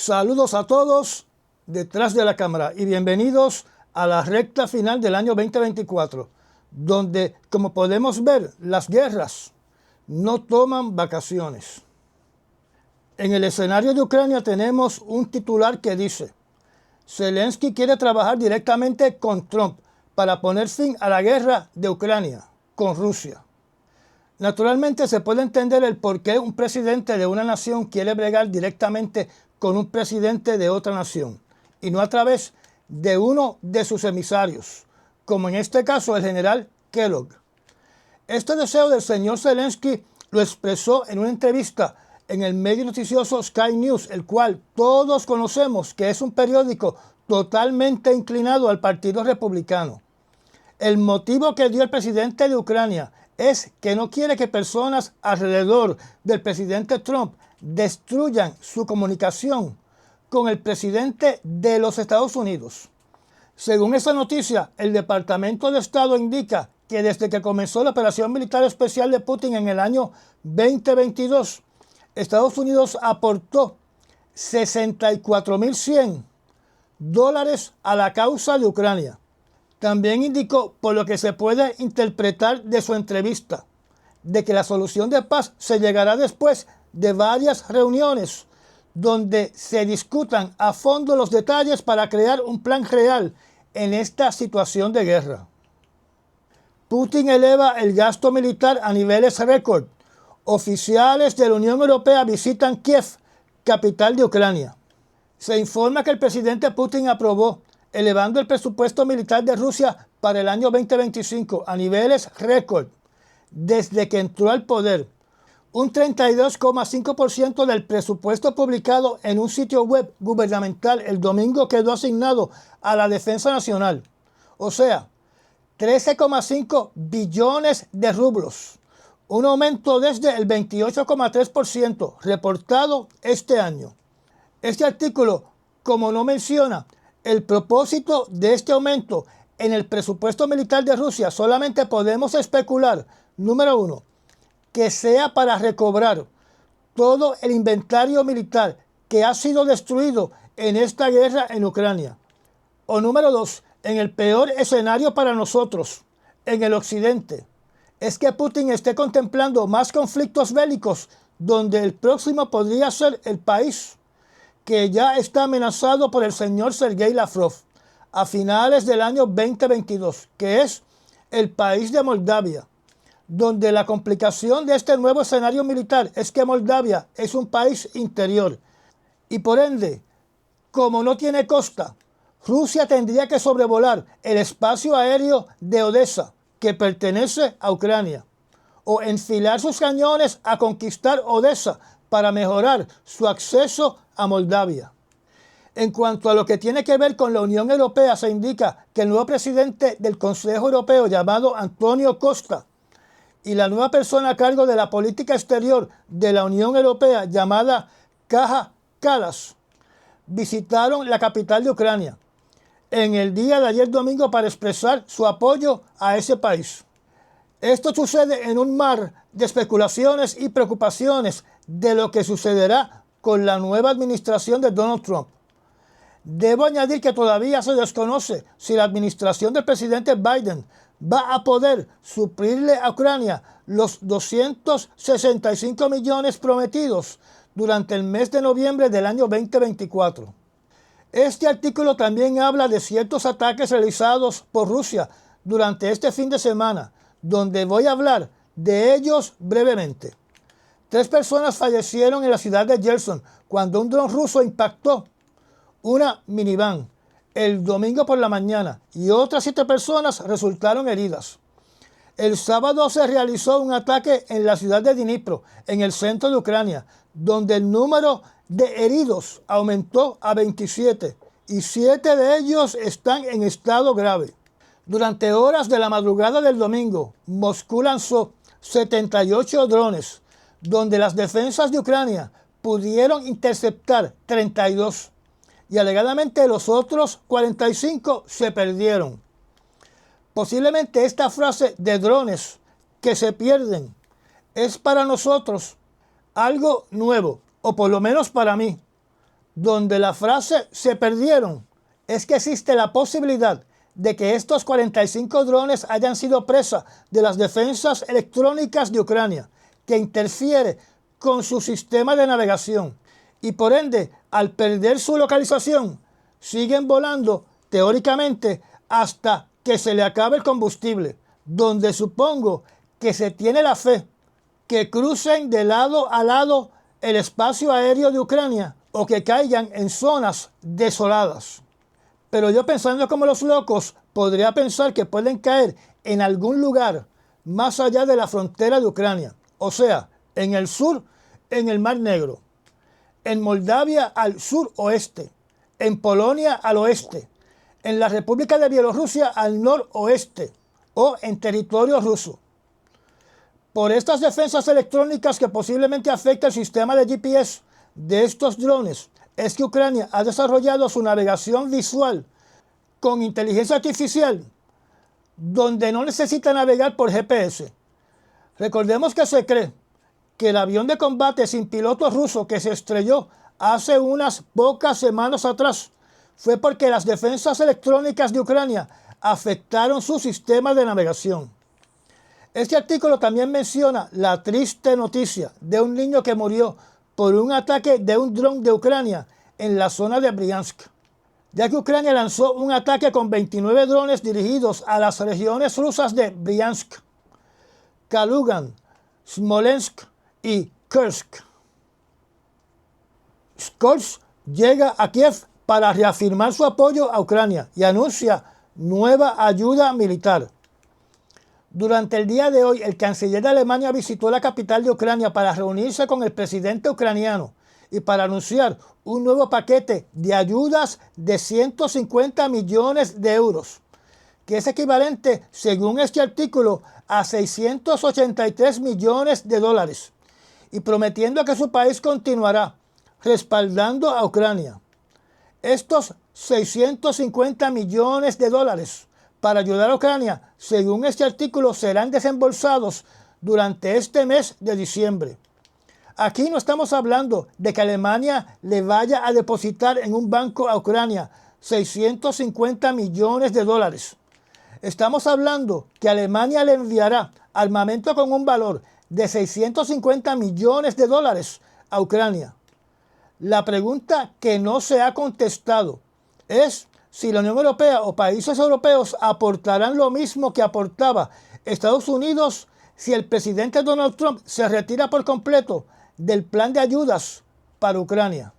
Saludos a todos detrás de la cámara y bienvenidos a la recta final del año 2024, donde, como podemos ver, las guerras no toman vacaciones. En el escenario de Ucrania tenemos un titular que dice: Zelensky quiere trabajar directamente con Trump para poner fin a la guerra de Ucrania con Rusia. Naturalmente se puede entender el por qué un presidente de una nación quiere bregar directamente con un presidente de otra nación, y no a través de uno de sus emisarios, como en este caso el general Kellogg. Este deseo del señor Zelensky lo expresó en una entrevista en el medio noticioso Sky News, el cual todos conocemos que es un periódico totalmente inclinado al Partido Republicano. El motivo que dio el presidente de Ucrania es que no quiere que personas alrededor del presidente Trump destruyan su comunicación con el presidente de los Estados Unidos. Según esa noticia, el Departamento de Estado indica que desde que comenzó la operación militar especial de Putin en el año 2022, Estados Unidos aportó $64,100 a la causa de Ucrania. También indicó, por lo que se puede interpretar de su entrevista, de que la solución de paz se llegará después de varias reuniones donde se discutan a fondo los detalles para crear un plan real en esta situación de guerra. Putin eleva el gasto militar a niveles récord. Oficiales de la Unión Europea visitan Kiev, capital de Ucrania. Se informa que el presidente Putin aprobó elevando el presupuesto militar de Rusia para el año 2025 a niveles récord desde que entró al poder. Un 32,5% del presupuesto publicado en un sitio web gubernamental el domingo quedó asignado a la defensa nacional. O sea, 13,5 billones de rublos. Un aumento desde el 28,3% reportado este año. Este artículo, como no menciona el propósito de este aumento en el presupuesto militar de Rusia, solamente podemos especular, número uno, que sea para recobrar todo el inventario militar que ha sido destruido en esta guerra en Ucrania. O número dos, en el peor escenario para nosotros, en el occidente, es que Putin esté contemplando más conflictos bélicos donde el próximo podría ser el país que ya está amenazado por el señor Sergei Lavrov a finales del año 2022, que es el país de Moldavia, donde la complicación de este nuevo escenario militar es que Moldavia es un país interior y por ende, como no tiene costa, Rusia tendría que sobrevolar el espacio aéreo de Odessa, que pertenece a Ucrania, o enfilar sus cañones a conquistar Odessa para mejorar su acceso a Moldavia. En cuanto a lo que tiene que ver con la Unión Europea, se indica que el nuevo presidente del Consejo Europeo, llamado Antonio Costa, y la nueva persona a cargo de la política exterior de la Unión Europea, llamada Kaja Kallas, visitaron la capital de Ucrania en el día de ayer domingo para expresar su apoyo a ese país. Esto sucede en un mar de especulaciones y preocupaciones de lo que sucederá con la nueva administración de Donald Trump. Debo añadir que todavía se desconoce si la administración del presidente Biden va a poder suplirle a Ucrania los 265 millones prometidos durante el mes de noviembre del año 2024. Este artículo también habla de ciertos ataques realizados por Rusia durante este fin de semana, donde voy a hablar de ellos brevemente. 3 personas fallecieron en la ciudad de Gerson cuando un dron ruso impactó una minivan el domingo por la mañana y otras 7 personas resultaron heridas. El sábado se realizó un ataque en la ciudad de Dnipro, en el centro de Ucrania, donde el número de heridos aumentó a 27 y 7 de ellos están en estado grave. Durante horas de la madrugada del domingo, Moscú lanzó 78 drones, donde las defensas de Ucrania pudieron interceptar 32 y alegadamente los otros 45 se perdieron. Posiblemente esta frase de drones que se pierden es para nosotros algo nuevo, o por lo menos para mí, donde la frase "se perdieron" es que existe la posibilidad de que estos 45 drones hayan sido presa de las defensas electrónicas de Ucrania, que interfiere con su sistema de navegación, y por ende, al perder su localización, siguen volando teóricamente hasta que se le acabe el combustible, donde supongo que se tiene la fe que crucen de lado a lado el espacio aéreo de Ucrania o que caigan en zonas desoladas. Pero yo, pensando como los locos, podría pensar que pueden caer en algún lugar más allá de la frontera de Ucrania, o sea, en el sur, en el Mar Negro, en Moldavia al suroeste, en Polonia al oeste, en la República de Bielorrusia al noroeste o en territorio ruso. Por estas defensas electrónicas que posiblemente afectan el sistema de GPS de estos drones, es que Ucrania ha desarrollado su navegación visual con inteligencia artificial, donde no necesita navegar por GPS. Recordemos que se cree que el avión de combate sin piloto ruso que se estrelló hace unas pocas semanas atrás fue porque las defensas electrónicas de Ucrania afectaron su sistema de navegación. Este artículo también menciona la triste noticia de un niño que murió por un ataque de un dron de Ucrania en la zona de Briansk, ya que Ucrania lanzó un ataque con 29 drones dirigidos a las regiones rusas de Briansk, Kalugan, Smolensk y Kursk. Scholz llega a Kiev para reafirmar su apoyo a Ucrania y anuncia nueva ayuda militar. Durante el día de hoy, el canciller de Alemania visitó la capital de Ucrania para reunirse con el presidente ucraniano y para anunciar un nuevo paquete de ayudas de 150 millones de euros, que es equivalente, según este artículo, a 683 millones de dólares, y prometiendo que su país continuará respaldando a Ucrania. Estos 650 millones de dólares para ayudar a Ucrania, según este artículo, serán desembolsados durante este mes de diciembre. Aquí no estamos hablando de que Alemania le vaya a depositar en un banco a Ucrania 650 millones de dólares. Estamos hablando que Alemania le enviará armamento con un valor de 650 millones de dólares a Ucrania. La pregunta que no se ha contestado es si la Unión Europea o países europeos aportarán lo mismo que aportaba Estados Unidos si el presidente Donald Trump se retira por completo del plan de ayudas para Ucrania.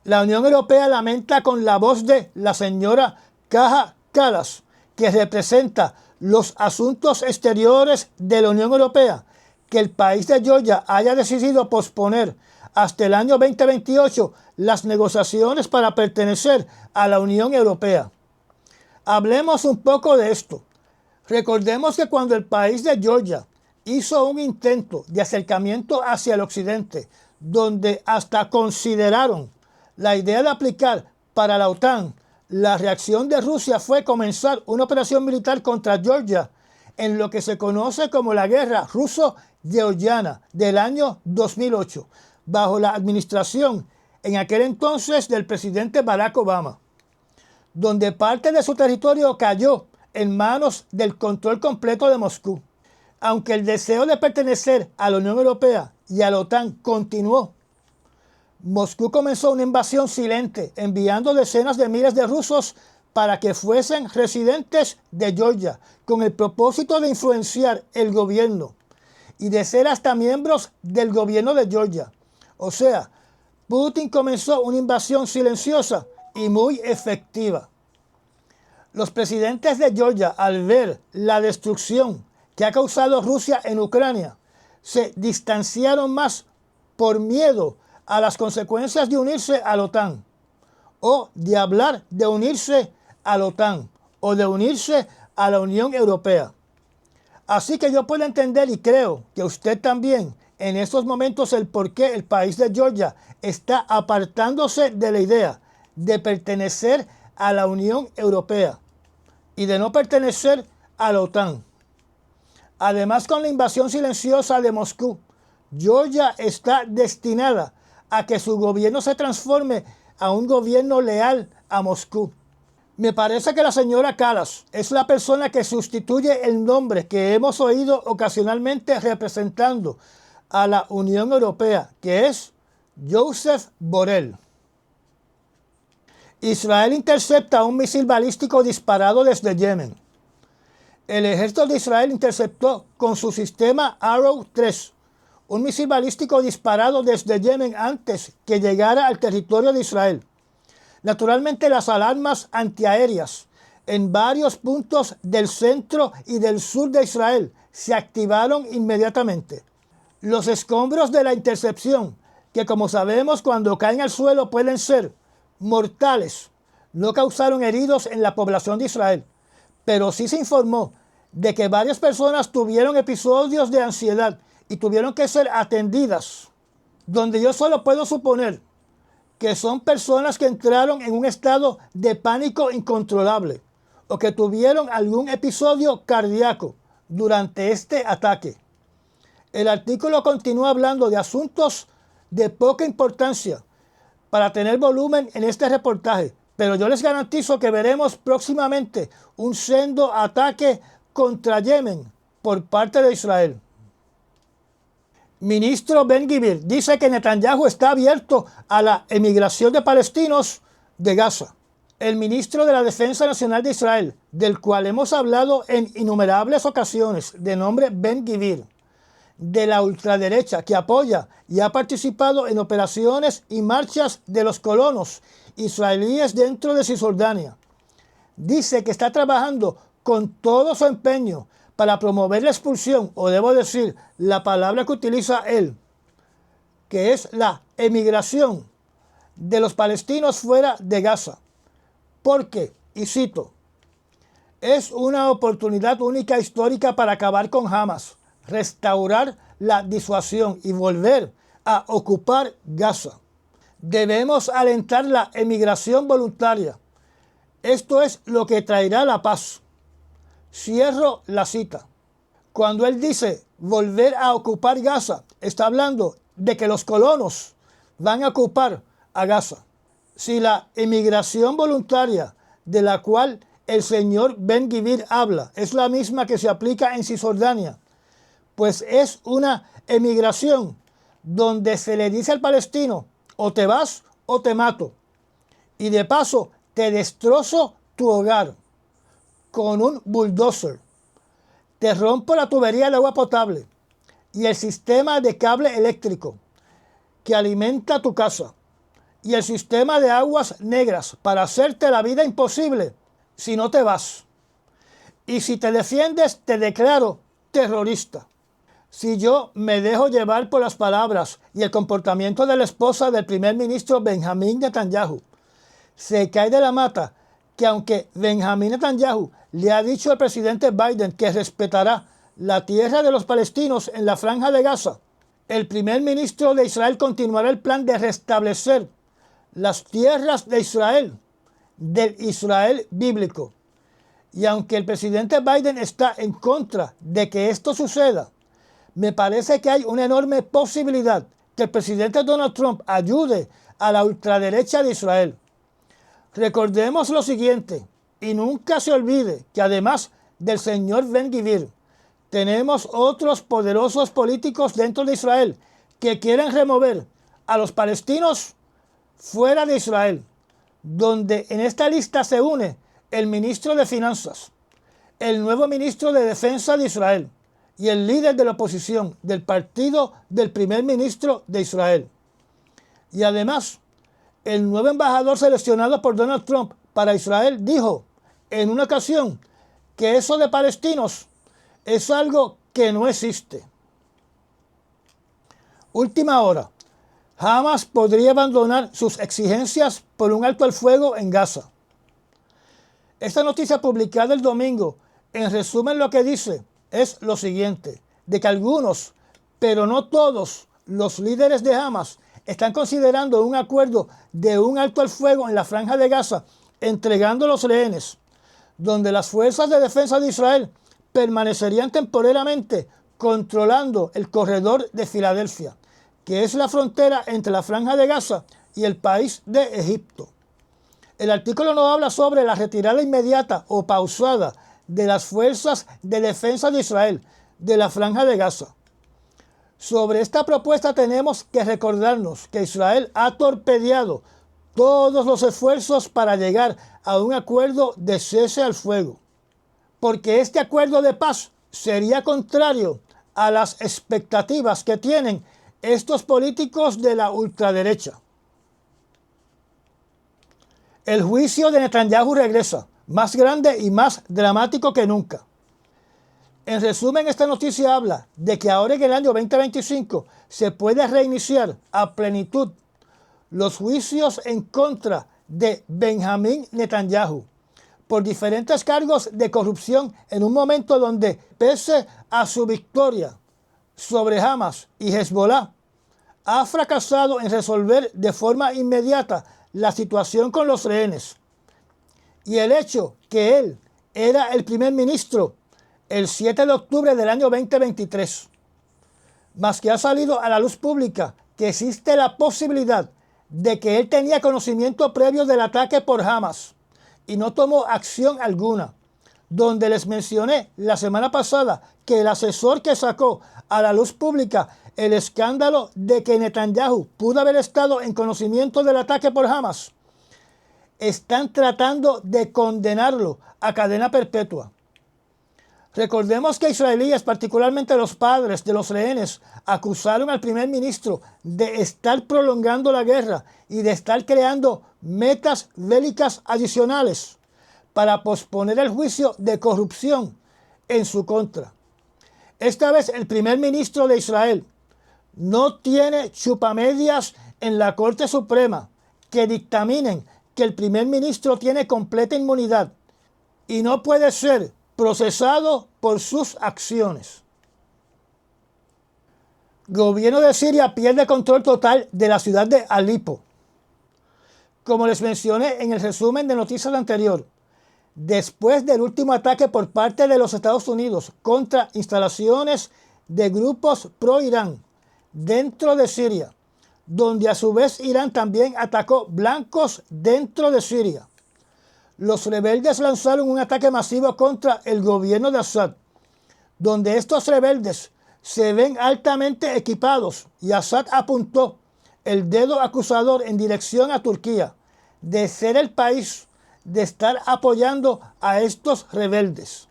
La Unión Europea lamenta con la voz de la señora Kaja Kallas, que representa los asuntos exteriores de la Unión Europea, que el país de Georgia haya decidido posponer hasta el año 2028 las negociaciones para pertenecer a la Unión Europea. Hablemos un poco de esto. Recordemos que cuando el país de Georgia hizo un intento de acercamiento hacia el occidente, donde hasta consideraron la idea de aplicar para la OTAN, la reacción de Rusia fue comenzar una operación militar contra Georgia en lo que se conoce como la Guerra Ruso-Georgiana del año 2008, bajo la administración en aquel entonces del presidente Barack Obama, donde parte de su territorio cayó en manos del control completo de Moscú. Aunque el deseo de pertenecer a la Unión Europea y a la OTAN continuó, Moscú comenzó una invasión silente, enviando decenas de miles de rusos para que fuesen residentes de Georgia, con el propósito de influenciar el gobierno y de ser hasta miembros del gobierno de Georgia. O sea, Putin comenzó una invasión silenciosa y muy efectiva. Los presidentes de Georgia, al ver la destrucción que ha causado Rusia en Ucrania, se distanciaron más por miedo a las consecuencias de unirse a la OTAN, o de hablar de unirse a la OTAN, o de unirse a la Unión Europea. Así que yo puedo entender, y creo que usted también, en estos momentos, el por qué el país de Georgia está apartándose de la idea de pertenecer a la Unión Europea y de no pertenecer a la OTAN. Además, con la invasión silenciosa de Moscú, Georgia está destinada a que su gobierno se transforme a un gobierno leal a Moscú. Me parece que la señora Kallas es la persona que sustituye el nombre que hemos oído ocasionalmente representando a la Unión Europea, que es Josep Borrell. Israel intercepta un misil balístico disparado desde Yemen. El ejército de Israel interceptó con su sistema Arrow 3 un misil balístico disparado desde Yemen antes que llegara al territorio de Israel. Naturalmente, las alarmas antiaéreas en varios puntos del centro y del sur de Israel se activaron inmediatamente. Los escombros de la intercepción, que como sabemos cuando caen al suelo pueden ser mortales, no causaron heridos en la población de Israel, pero sí se informó de que varias personas tuvieron episodios de ansiedad y tuvieron que ser atendidas, donde yo solo puedo suponer que son personas que entraron en un estado de pánico incontrolable o que tuvieron algún episodio cardíaco durante este ataque. El artículo continúa hablando de asuntos de poca importancia para tener volumen en este reportaje, pero yo les garantizo que veremos próximamente un sendo ataque contra Yemen por parte de Israel. Ministro Ben-Gvir dice que Netanyahu está abierto a la emigración de palestinos de Gaza. El ministro de la Defensa Nacional de Israel, del cual hemos hablado en innumerables ocasiones, de nombre Ben-Gvir, de la ultraderecha que apoya y ha participado en operaciones y marchas de los colonos israelíes dentro de Cisjordania, dice que está trabajando con todo su empeño para promover la expulsión, o debo decir, la palabra que utiliza él, que es la emigración de los palestinos fuera de Gaza. Porque, y cito, es una oportunidad única histórica para acabar con Hamas, restaurar la disuasión y volver a ocupar Gaza. Debemos alentar la emigración voluntaria. Esto es lo que traerá la paz. Cierro la cita. Cuando él dice volver a ocupar Gaza, está hablando de que los colonos van a ocupar a Gaza. Si la emigración voluntaria de la cual el señor Ben-Gvir habla es la misma que se aplica en Cisjordania, pues es una emigración donde se le dice al palestino, o te vas o te mato. Y de paso, te destrozo tu hogar con un bulldozer. Te rompo la tubería de agua potable y el sistema de cable eléctrico que alimenta tu casa y el sistema de aguas negras para hacerte la vida imposible si no te vas. Y si te defiendes, te declaro terrorista. Si yo me dejo llevar por las palabras y el comportamiento de la esposa del primer ministro Benjamín Netanyahu, se cae de la mata que aunque Benjamín Netanyahu le ha dicho al presidente Biden que respetará la tierra de los palestinos en la franja de Gaza, el primer ministro de Israel continuará el plan de restablecer las tierras de Israel, del Israel bíblico. Y aunque el presidente Biden está en contra de que esto suceda, me parece que hay una enorme posibilidad que el presidente Donald Trump ayude a la ultraderecha de Israel. Recordemos lo siguiente, y nunca se olvide que además del señor Ben-Gvir, tenemos otros poderosos políticos dentro de Israel que quieren remover a los palestinos fuera de Israel, donde en esta lista se une el ministro de Finanzas, el nuevo ministro de Defensa de Israel y el líder de la oposición del partido del primer ministro de Israel. Y además, el nuevo embajador seleccionado por Donald Trump para Israel dijo en una ocasión que eso de palestinos es algo que no existe. Última hora. Hamas podría abandonar sus exigencias por un alto al fuego en Gaza. Esta noticia publicada el domingo, en resumen lo que dice es lo siguiente, de que algunos, pero no todos, los líderes de Hamas están considerando un acuerdo de un alto al fuego en la franja de Gaza, entregando los rehenes, donde las fuerzas de defensa de Israel permanecerían temporalmente controlando el corredor de Filadelfia, que es la frontera entre la Franja de Gaza y el país de Egipto. El artículo no habla sobre la retirada inmediata o pausada de las fuerzas de defensa de Israel de la Franja de Gaza. Sobre esta propuesta tenemos que recordarnos que Israel ha torpedeado todos los esfuerzos para llegar a un acuerdo de cese al fuego, porque este acuerdo de paz sería contrario a las expectativas que tienen estos políticos de la ultraderecha. El juicio de Netanyahu regresa, más grande y más dramático que nunca. En resumen, esta noticia habla de que ahora en el año 2025 se puede reiniciar a plenitud los juicios en contra de Benjamín Netanyahu por diferentes cargos de corrupción en un momento donde, pese a su victoria sobre Hamas y Hezbollah, ha fracasado en resolver de forma inmediata la situación con los rehenes. Y el hecho que él era el primer ministro el 7 de octubre del año 2023, más que ha salido a la luz pública que existe la posibilidad de que él tenía conocimiento previo del ataque por Hamas y no tomó acción alguna, donde les mencioné la semana pasada que el asesor que sacó a la luz pública el escándalo de que Netanyahu pudo haber estado en conocimiento del ataque por Hamas, están tratando de condenarlo a cadena perpetua. Recordemos que israelíes, particularmente los padres de los rehenes, acusaron al primer ministro de estar prolongando la guerra y de estar creando metas bélicas adicionales para posponer el juicio de corrupción en su contra. Esta vez el primer ministro de Israel no tiene chupamedias en la Corte Suprema que dictaminen que el primer ministro tiene completa inmunidad y no puede ser procesado por sus acciones. Gobierno de Siria pierde control total de la ciudad de Alepo. Como les mencioné en el resumen de noticias anterior, después del último ataque por parte de los Estados Unidos contra instalaciones de grupos pro-Irán dentro de Siria, donde a su vez Irán también atacó blancos dentro de Siria, los rebeldes lanzaron un ataque masivo contra el gobierno de Assad, donde estos rebeldes se ven altamente equipados y Assad apuntó el dedo acusador en dirección a Turquía de ser el país de estar apoyando a estos rebeldes.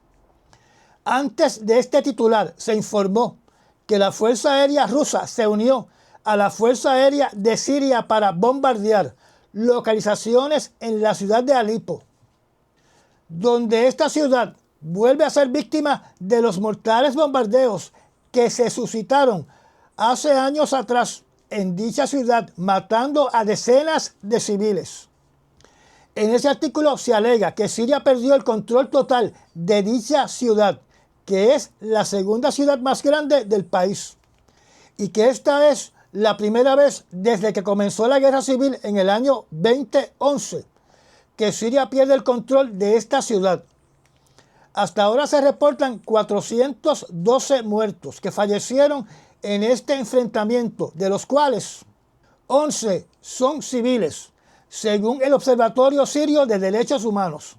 Antes de este titular se informó que la Fuerza Aérea rusa se unió a la Fuerza Aérea de Siria para bombardear localizaciones en la ciudad de Alepo, donde esta ciudad vuelve a ser víctima de los mortales bombardeos que se suscitaron hace años atrás en dicha ciudad, matando a decenas de civiles. En ese artículo se alega que Siria perdió el control total de dicha ciudad, que es la segunda ciudad más grande del país, y que esta es la primera vez desde que comenzó la guerra civil en el año 2011 que Siria pierde el control de esta ciudad. Hasta ahora se reportan 412 muertos que fallecieron en este enfrentamiento, de los cuales 11 son civiles, según el Observatorio Sirio de Derechos Humanos.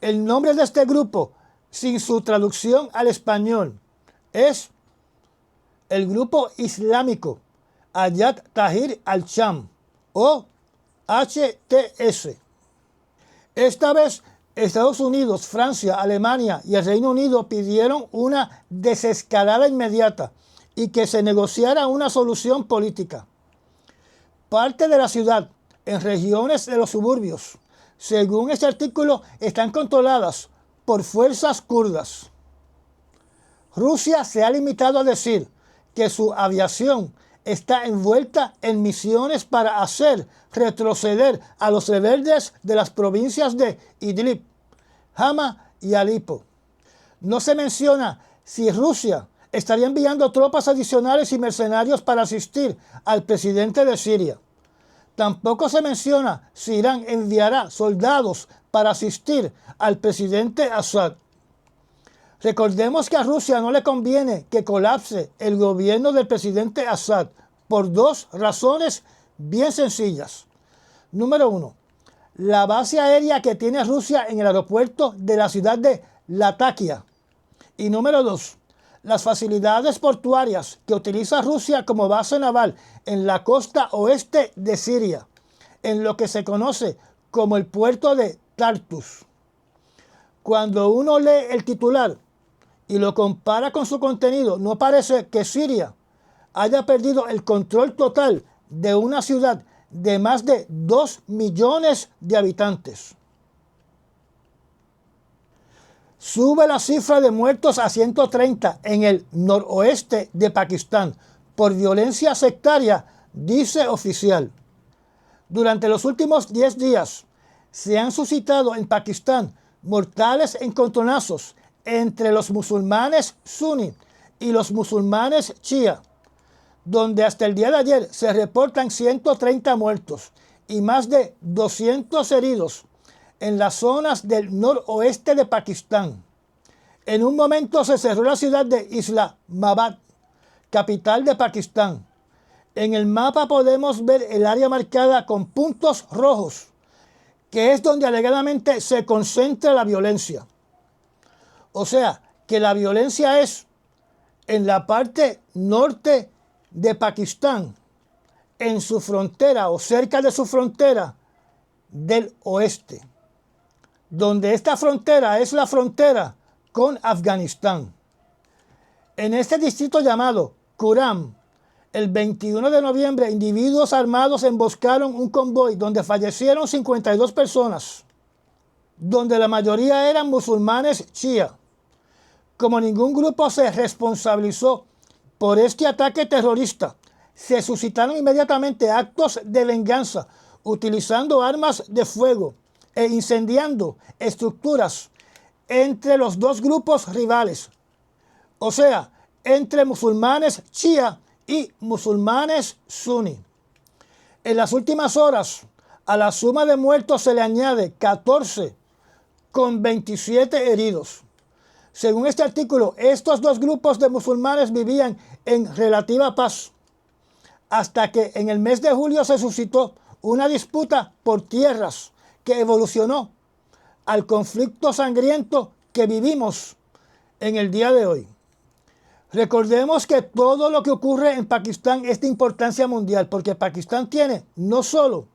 El nombre de este grupo, sin su traducción al español, es el Grupo Islámico Hayat Tahrir al-Sham, o HTS. Esta vez, Estados Unidos, Francia, Alemania y el Reino Unido pidieron una desescalada inmediata y que se negociara una solución política. Parte de la ciudad, en regiones de los suburbios, según este artículo, están controladas por fuerzas kurdas. Rusia se ha limitado a decir que su aviación está envuelta en misiones para hacer retroceder a los rebeldes de las provincias de Idlib, Hama y Alepo. No se menciona si Rusia estaría enviando tropas adicionales y mercenarios para asistir al presidente de Siria. Tampoco se menciona si Irán enviará soldados para asistir al presidente Assad. Recordemos que a Rusia no le conviene que colapse el gobierno del presidente Assad, por dos razones bien sencillas. Número uno, la base aérea que tiene Rusia en el aeropuerto de la ciudad de Latakia. Y número dos, las facilidades portuarias que utiliza Rusia como base naval en la costa oeste de Siria, en lo que se conoce como el puerto de Tartus. Cuando uno lee el titular y lo compara con su contenido, no parece que Siria haya perdido el control total de una ciudad de más de 2 millones de habitantes. Sube la cifra de muertos a 130 en el noroeste de Pakistán por violencia sectaria, dice oficial. Durante los últimos 10 días se han suscitado en Pakistán mortales encontronazos entre los musulmanes suní y los musulmanes chiá, donde hasta el día de ayer se reportan 130 muertos y más de 200 heridos en las zonas del noroeste de Pakistán. En un momento se cerró la ciudad de Islamabad, capital de Pakistán. En el mapa podemos ver el área marcada con puntos rojos, que es donde alegadamente se concentra la violencia. O sea, que la violencia es en la parte norte de Pakistán, en su frontera o cerca de su frontera del oeste, donde esta frontera es la frontera con Afganistán. En este distrito llamado Kuram, el 21 de noviembre, individuos armados emboscaron un convoy donde fallecieron 52 personas, donde la mayoría eran musulmanes chiá. Como ningún grupo se responsabilizó por este ataque terrorista, se suscitaron inmediatamente actos de venganza utilizando armas de fuego e incendiando estructuras entre los dos grupos rivales, o sea, entre musulmanes chiá y musulmanes suní. En las últimas horas, a la suma de muertos se le añade 14 con 27 heridos. Según este artículo, estos dos grupos de musulmanes vivían en relativa paz, hasta que en el mes de julio se suscitó una disputa por tierras que evolucionó al conflicto sangriento que vivimos en el día de hoy. Recordemos que todo lo que ocurre en Pakistán es de importancia mundial, porque Pakistán tiene no solo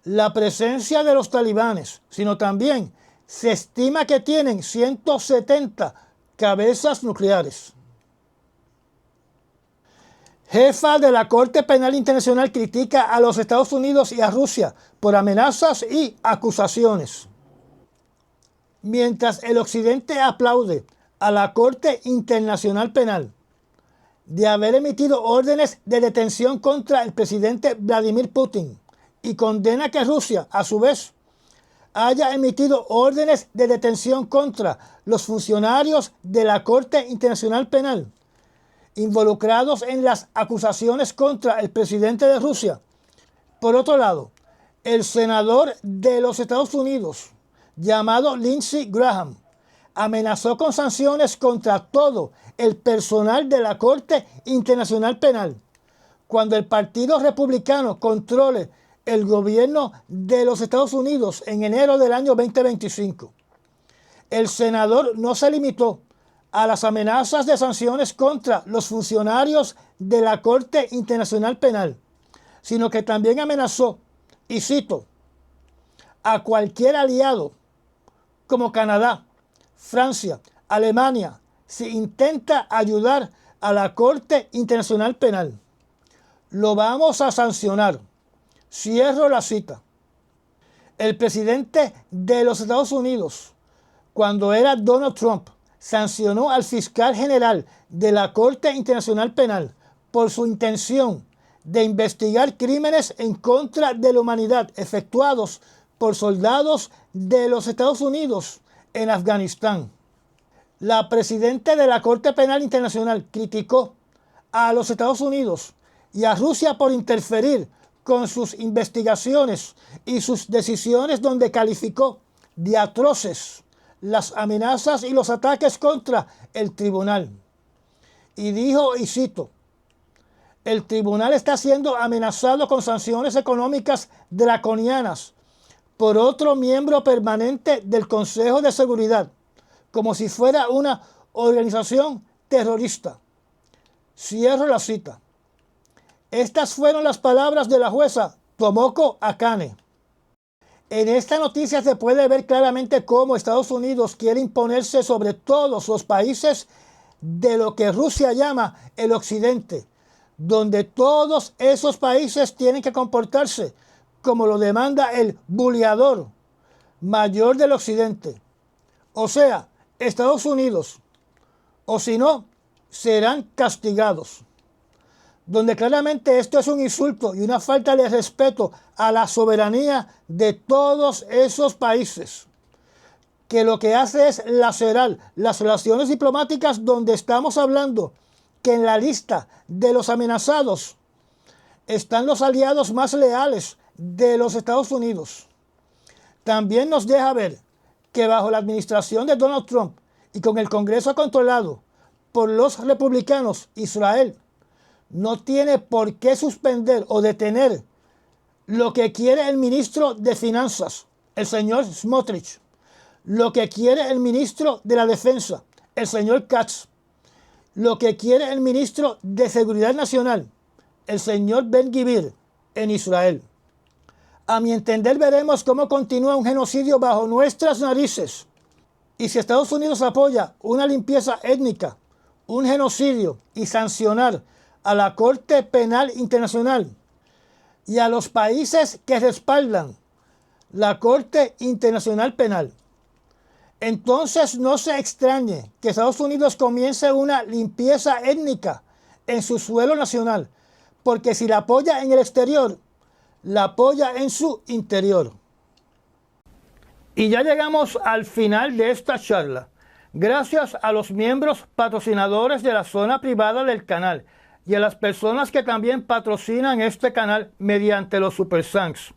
la presencia de los talibanes, sino también se estima que tienen 170 cabezas nucleares. Jefa de la Corte Penal Internacional critica a los Estados Unidos y a Rusia por amenazas y acusaciones. Mientras el Occidente aplaude a la Corte Internacional Penal de haber emitido órdenes de detención contra el presidente Vladimir Putin y condena que Rusia, a su vez, haya emitido órdenes de detención contra los funcionarios de la Corte Internacional Penal involucrados en las acusaciones contra el presidente de Rusia. Por otro lado, el senador de los Estados Unidos, llamado Lindsey Graham, amenazó con sanciones contra todo el personal de la Corte Internacional Penal cuando el Partido Republicano controle el gobierno de los Estados Unidos en enero del año 2025. El senador no se limitó a las amenazas de sanciones contra los funcionarios de la Corte Internacional Penal, sino que también amenazó, y cito, a cualquier aliado como Canadá, Francia, Alemania, si intenta ayudar a la Corte Internacional Penal. Lo vamos a sancionar. Cierro la cita. El presidente de los Estados Unidos, cuando era Donald Trump, sancionó al fiscal general de la Corte Internacional Penal por su intención de investigar crímenes en contra de la humanidad efectuados por soldados de los Estados Unidos en Afganistán. La presidenta de la Corte Penal Internacional criticó a los Estados Unidos y a Rusia por interferir con sus investigaciones y sus decisiones, donde calificó de atroces las amenazas y los ataques contra el tribunal. Y dijo, y cito, el tribunal está siendo amenazado con sanciones económicas draconianas por otro miembro permanente del Consejo de Seguridad, como si fuera una organización terrorista. Cierro la cita. Estas fueron las palabras de la jueza Tomoko Akane. En esta noticia se puede ver claramente cómo Estados Unidos quiere imponerse sobre todos los países de lo que Rusia llama el Occidente, donde todos esos países tienen que comportarse como lo demanda el buleador mayor del Occidente, o sea, Estados Unidos, o si no, serán castigados. Donde claramente esto es un insulto y una falta de respeto a la soberanía de todos esos países, que lo que hace es lacerar las relaciones diplomáticas, donde estamos hablando que en la lista de los amenazados están los aliados más leales de los Estados Unidos. También nos deja ver que bajo la administración de Donald Trump y con el Congreso controlado por los republicanos, Israel no tiene por qué suspender o detener lo que quiere el ministro de Finanzas, el señor Smotrich, lo que quiere el ministro de la Defensa, el señor Katz, lo que quiere el ministro de Seguridad Nacional, el señor Ben-Gvir, en Israel. A mi entender, veremos cómo continúa un genocidio bajo nuestras narices. Y si Estados Unidos apoya una limpieza étnica, un genocidio y sancionar a la Corte Penal Internacional y a los países que respaldan la Corte Internacional Penal, entonces no se extrañe que Estados Unidos comience una limpieza étnica en su suelo nacional, porque si la apoya en el exterior, la apoya en su interior. Y ya llegamos al final de esta charla. Gracias a los miembros patrocinadores de la zona privada del canal y a las personas que también patrocinan este canal mediante los Super Thanks.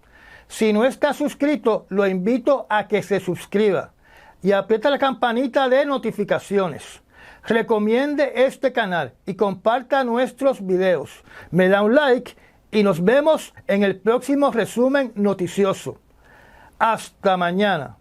Si no está suscrito, lo invito a que se suscriba y aprieta la campanita de notificaciones. Recomiende este canal y comparta nuestros videos. Me da un like y nos vemos en el próximo resumen noticioso. Hasta mañana.